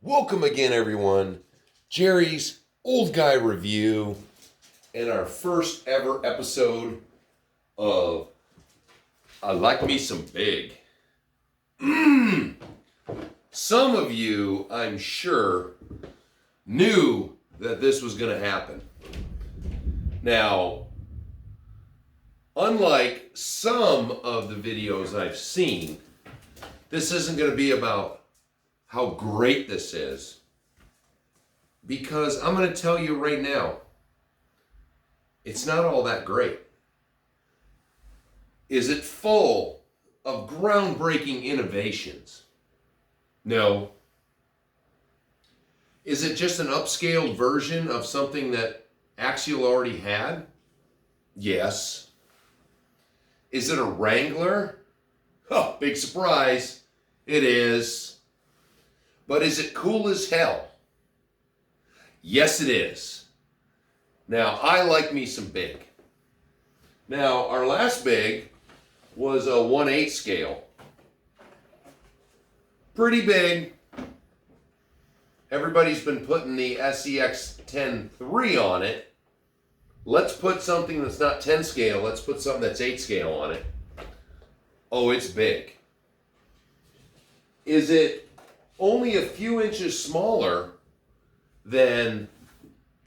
Welcome again, everyone. Jerry's Old Guy Review and our first ever episode of I Like Me Some Big. Some of you, I'm sure, knew that this was going to happen. Now, unlike some of the videos I've seen, this isn't going to be about how great this is, because I'm going to tell you right now, it's not all that great. Is it full of groundbreaking innovations? No. Is it just an upscaled version of something that Axial already had? Yes. Is it a Wrangler? Oh, big surprise. It is. But is it cool as hell? Yes, it is. Now, I like me some big. Now, our last big was a 1/8 scale. Pretty big. Everybody's been putting the SCX6 on it. Let's put something that's not 10 scale. Let's put something that's 8 scale on it. Oh, it's big. Is it only a few inches smaller than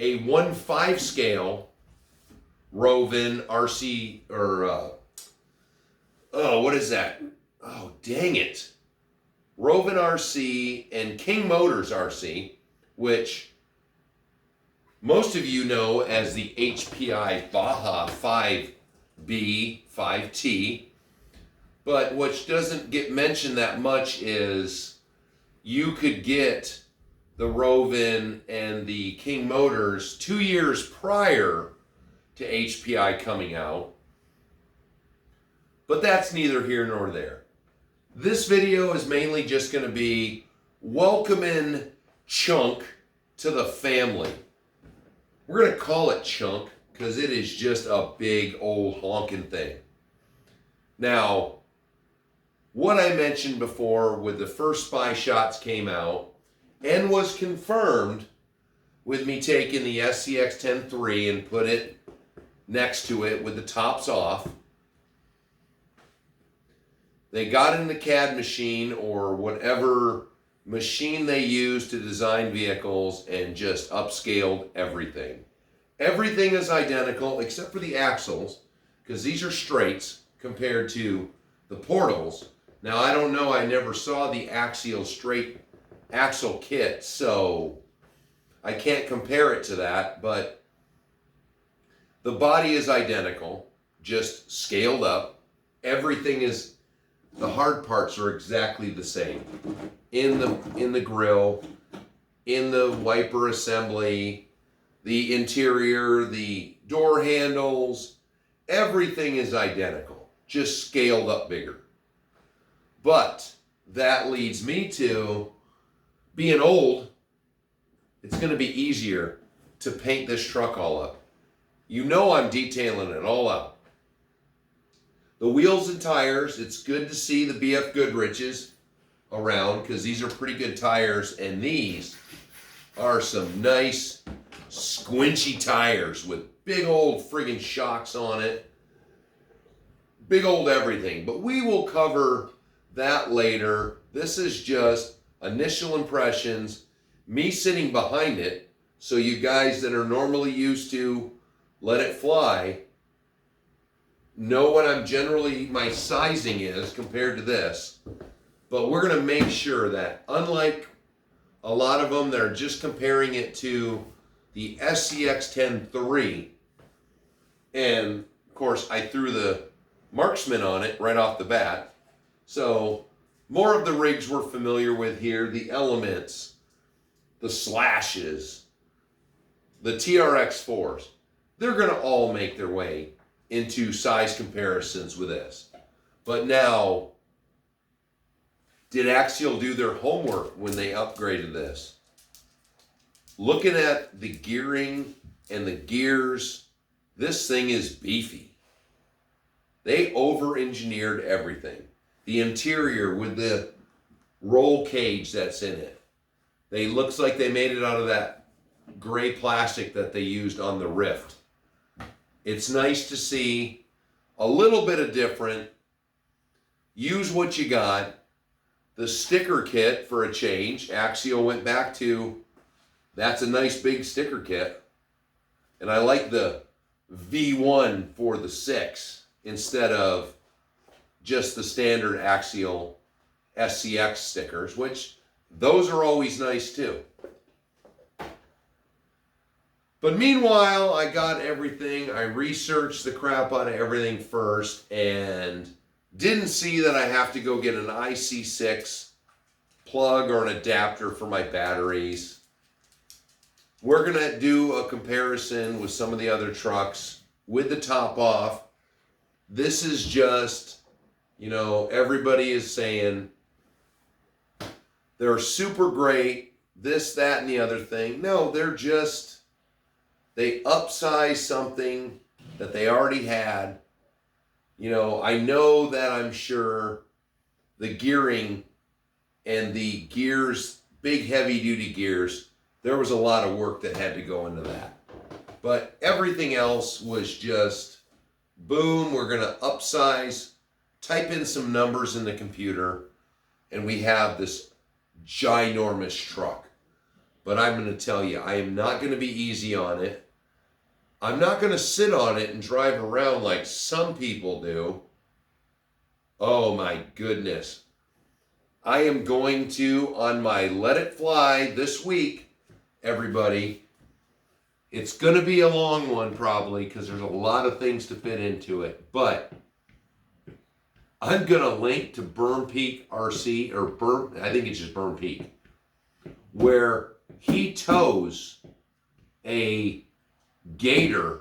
a 1/5 scale Rovin RC what is that? Oh, dang it. Rovin RC and King Motors RC, which most of you know as the HPI Baja 5B, 5T, but which doesn't get mentioned that much is you could get the Rovin and the King Motors 2 years prior to HPI coming out. But that's neither here nor there. This video is mainly just going to be welcoming Chunk to the family. We're going to call it Chunk because it is just a big old honking thing. Now, what I mentioned before with the first spy shots came out and was confirmed with me taking the SCX6 and put it next to it with the tops off. They got in the CAD machine or whatever machine they use to design vehicles and just upscaled everything. Everything is identical except for the axles, because these are straights compared to the portals. Now, I don't know, I never saw the Axial straight axle kit, so I can't compare it to that, but the body is identical, just scaled up. Everything is, the hard parts are exactly the same. In the grill, in the wiper assembly, the interior, the door handles, everything is identical, just scaled up bigger. But that leads me to, being old, it's going to be easier to paint this truck all up. You know I'm detailing it all out. The wheels and tires, it's good to see the BF Goodriches around because these are pretty good tires, and these are some nice squinchy tires with big old friggin' shocks on it. Big old everything. But we will cover that later. This is just initial impressions, me sitting behind it, so you guys that are normally used to let it fly know what I'm generally, my sizing is compared to this. But we're going to make sure that, unlike a lot of them that are just comparing it to the SCX6 and of course I threw the Marksman on it right off the bat. So, more of the rigs we're familiar with here, the Elements, the Slashes, the TRX4s, they're going to all make their way into size comparisons with this. But now, did Axial do their homework when they upgraded this? Looking at the gearing and the gears, this thing is beefy. They over-engineered everything. The interior with the roll cage that's in it. They looks like they made it out of that gray plastic that they used on the Rift. It's nice to see a little bit of different. Use what you got. The sticker kit for a change, Axial went back to, that's a nice big sticker kit. And I like the V1 for the 6 instead of just the standard Axial SCX stickers, which those are always nice too. But meanwhile, I got everything. I researched the crap out of everything first and didn't see that I have to go get an IC6 plug or an adapter for my batteries. We're going to do a comparison with some of the other trucks with the top off. This is just, you know, everybody is saying they're super great, this, that, and the other thing. No, they're just, they upsize something that they already had. You know, I know that I'm sure the gearing and the gears, big heavy duty gears, there was a lot of work that had to go into that. But everything else was just, boom, we're going to upsize, type in some numbers in the computer, and we have this ginormous truck. But I'm going to tell you, I am not going to be easy on it. I'm not going to sit on it and drive around like some people do. Oh my goodness. I am going to, on my Let It Fly this week, everybody, it's going to be a long one probably because there's a lot of things to fit into it. But I'm going to link to Burn Peak RC, or I think it's just Burn Peak, where he tows a Gator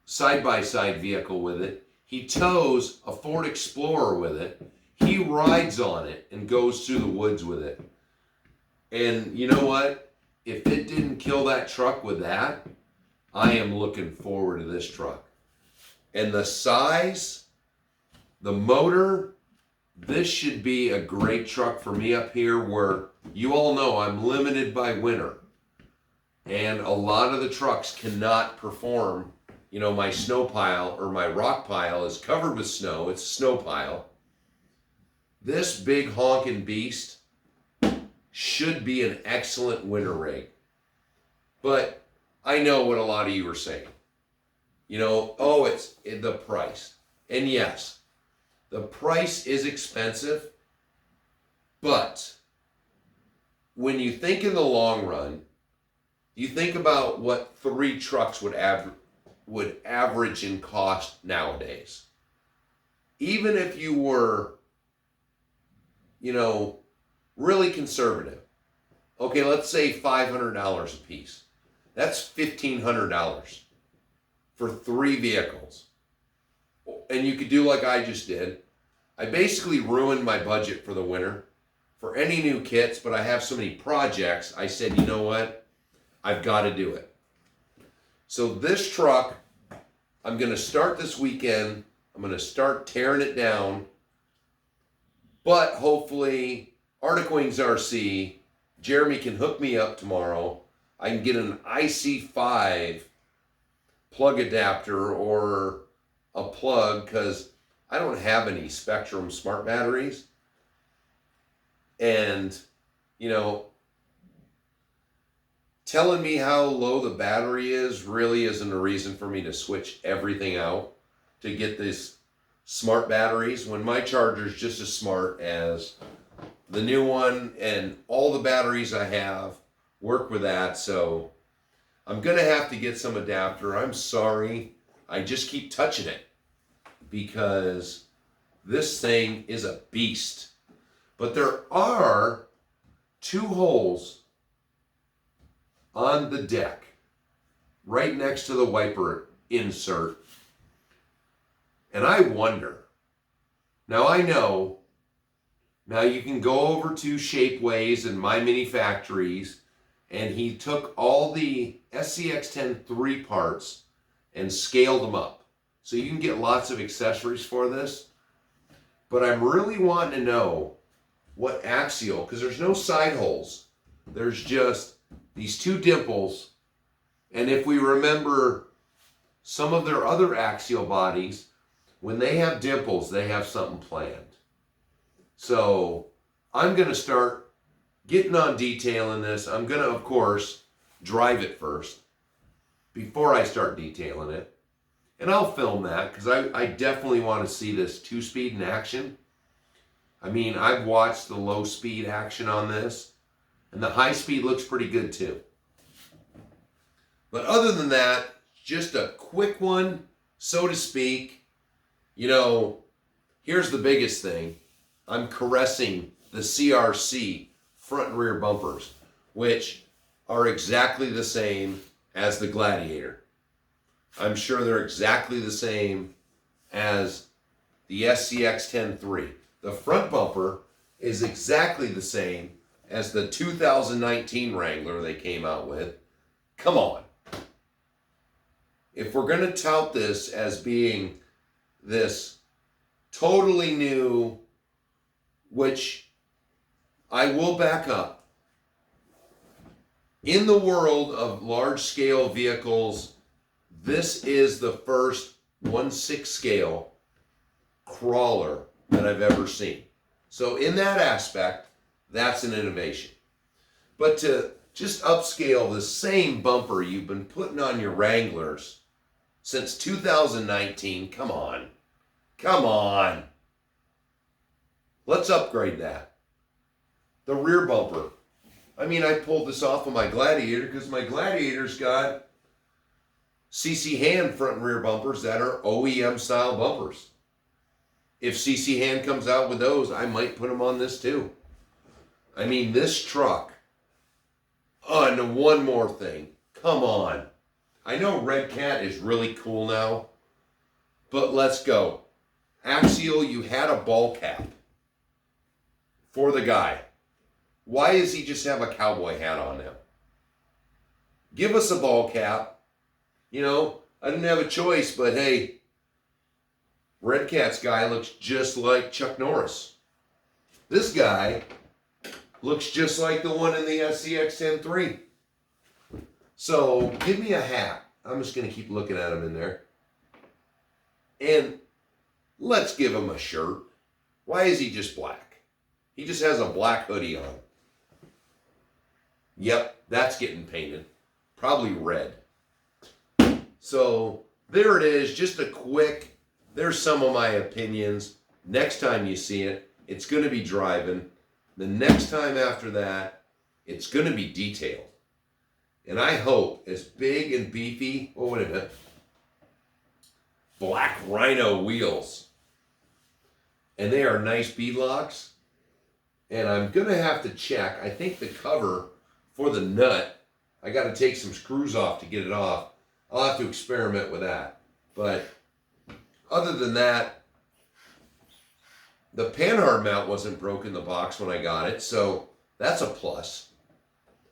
side-by-side vehicle with it. He tows a Ford Explorer with it. He rides on it and goes through the woods with it. And you know what? If it didn't kill that truck with that, I am looking forward to this truck. And the size, the motor, this should be a great truck for me up here where you all know I'm limited by winter. And a lot of the trucks cannot perform. You know, my snow pile or my rock pile is covered with snow. It's a snow pile. This big honking beast should be an excellent winter rig. But I know what a lot of you are saying. You know, oh, it's the price. And yes, the price is expensive. But when you think in the long run, you think about what 3 trucks would average in cost nowadays. Even if you were, you know, really conservative. Okay, let's say $500 a piece. That's $1,500 for 3 vehicles. And you could do like I just did. I basically ruined my budget for the winter for any new kits, but I have so many projects, I said, you know what? I've got to do it. So this truck, I'm going to start this weekend. I'm going to start tearing it down. But hopefully, Arctic Wings RC, Jeremy can hook me up tomorrow. I can get an IC5 plug adapter or a plug because I don't have any Spectrum smart batteries. And, you know, telling me how low the battery is really isn't a reason for me to switch everything out to get these smart batteries when my charger is just as smart as the new one, and all the batteries I have work with that. So I'm going to have to get some adapter. I'm sorry. I just keep touching it because this thing is a beast. But there are 2 holes on the deck right next to the wiper insert. And I wonder, now I know, now you can go over to Shapeways and My Mini Factories, and he took all the SCX10 3 parts and scaled them up. So you can get lots of accessories for this. But I'm really wanting to know what Axial, because there's no side holes. There's just these two dimples, and if we remember some of their other axial bodies, when they have dimples, they have something planned. So I'm going to start getting on detailing this. I'm going to, of course, drive it first before I start detailing it. And I'll film that because I definitely want to see this 2-speed in action. I mean, I've watched the low speed action on this, and the high speed looks pretty good too. But other than that, just a quick one, so to speak. You know, here's the biggest thing. I'm caressing the CRC front and rear bumpers, which are exactly the same as the Gladiator. I'm sure they're exactly the same as the SCX6 The front bumper is exactly the same as the 2019 Wrangler they came out with. Come on. If we're going to tout this as being this totally new, which I will back up, in the world of large-scale vehicles, this is the first 1/6 scale crawler that I've ever seen. So in that aspect, that's an innovation. But to just upscale the same bumper you've been putting on your Wranglers since 2019, come on. Come on. Let's upgrade that. The rear bumper. I mean, I pulled this off of my Gladiator because my Gladiator's got CC Hand front and rear bumpers that are OEM style bumpers. If CC Hand comes out with those, I might put them on this too. I mean, this truck. Oh, and one more thing. Come on. I know Red Cat is really cool now, but let's go. Axial, you had a ball cap for the guy. Why does he just have a cowboy hat on now? Give us a ball cap. You know, I didn't have a choice, but hey, Red Cat's guy looks just like Chuck Norris. This guy looks just like the one in the SCX6. So give me a hat. I'm just going to keep looking at him in there. And let's give him a shirt. Why is he just black? He just has a black hoodie on. Yep, that's getting painted. Probably red. So there it is, just a quick, there's some of my opinions. Next time you see it, it's going to be driving. The next time after that, it's going to be detailed. And I hope as big and beefy, oh wait a minute, black Rhino wheels. And they are nice beadlocks. And I'm going to have to check, I think the cover for the nut, I got to take some screws off to get it off. I'll have to experiment with that. But other than that, the panhard mount wasn't broken in the box when I got it, so that's a plus.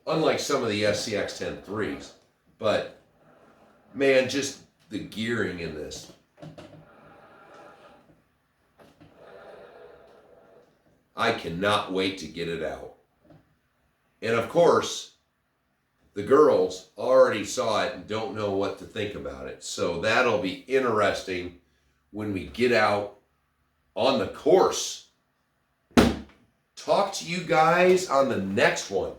Unlike some of the SCX6. But man, just the gearing in this. I cannot wait to get it out. And of course, the girls already saw it and don't know what to think about it. So that'll be interesting when we get out on the course. Talk to you guys on the next one.